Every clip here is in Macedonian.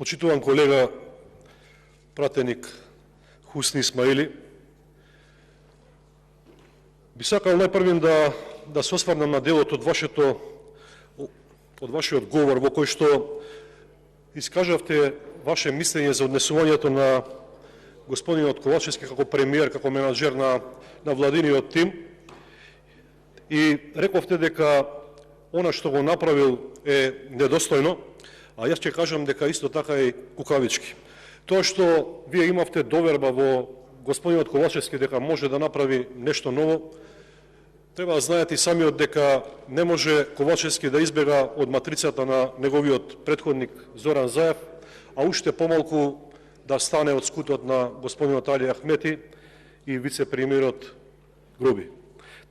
Почитуван колега пратеник Хусни Исмаили, би сакал најпрвин да се осврнам на делот од вашиот говор во кој што искажавте ваше мислење за однесувањето на господинот Ковачевски како премиер, како менаџер на владиниот тим, и рековте дека она што го направил е недостојно, а јас ќе кажам дека исто така и кукавички. Тоа што вие имавте доверба во господинот Ковачевски дека може да направи нешто ново, треба да знаете и самиот дека не може Ковачевски да избега од матрицата на неговиот претходник Зоран Заев, а уште помалку да стане од скутот на господинот Али Ахмети и вице-премиерот Груби.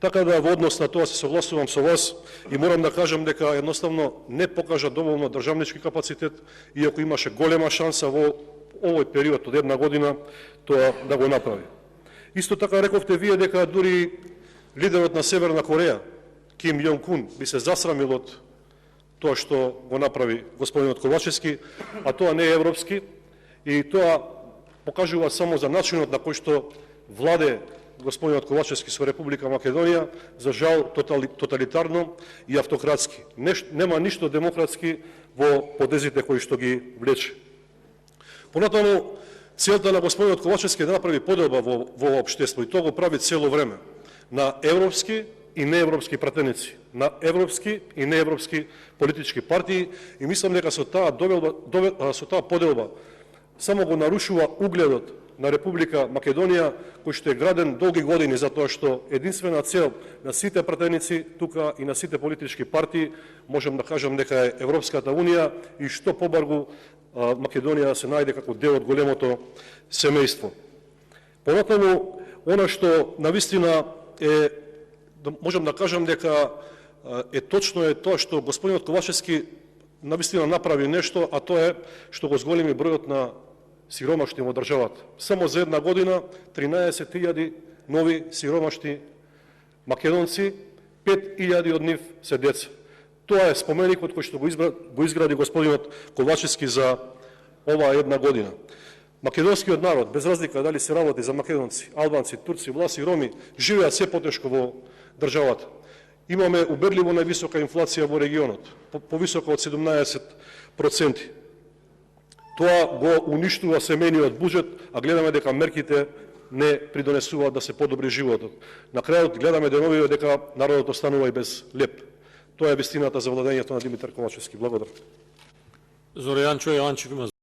Така да во однос на тоа се согласувам со вас и морам да кажам дека едноставно не покажа доволно државнички капацитет, иако имаше голема шанса во овој период од една година тоа да го направи. Исто така рековте вие дека дури лидерот на Северна Кореја, Ким Јонг Ун, би се засрамил од тоа што го направи господинот Ковачевски, а тоа не е европски, и тоа покажува само за начинот на кој што владе господинот Ковачевски со Република Македонија, за жал тоталитарно и автократски. Нема ништо демократски во подезите кои што ги влече. Понатаму, целта на господинот Ковачевски е да направи поделба во општество, и тоа го прави цело време, на европски и неевропски пратеници, на европски и неевропски политички партии, и мислам дека со таа поделба само го нарушува угледот на Република Македонија, кој што е граден долги години, затоа што единствена цел на сите пратеници тука и на сите политички партии, можем да кажам дека е Европската Унија, и што побаргу Македонија се најде како дел од големото семејство. Понатаму, она што навистина е, можем да кажам дека е точно е тоа што господинот Ковачевски навистина направи нешто, а тоа е што го зголеми бројот на сиромашни во државата. Само за една година 13.000 нови сиромашни македонци, 5.000 од нив се деца. Тоа е споменикот кој што го изгради господинот Ковачевски за оваа една година. Македонскиот народ, без разлика дали се работи за македонци, албанци, турци, власи, роми, живеат се потешко во државата. Имаме убедливо највисока инфлација во регионот, повисока од 17%. Тоа го уништува семејниот буџет, а гледаме дека мерките не придонесуваат да се подобри животот. На крајот гледаме деновиве дека народот останува и без леп. Тоа е вистината за владењето на Димитар Ковачевски. Благодарам. Зора Јанчо Јованчев има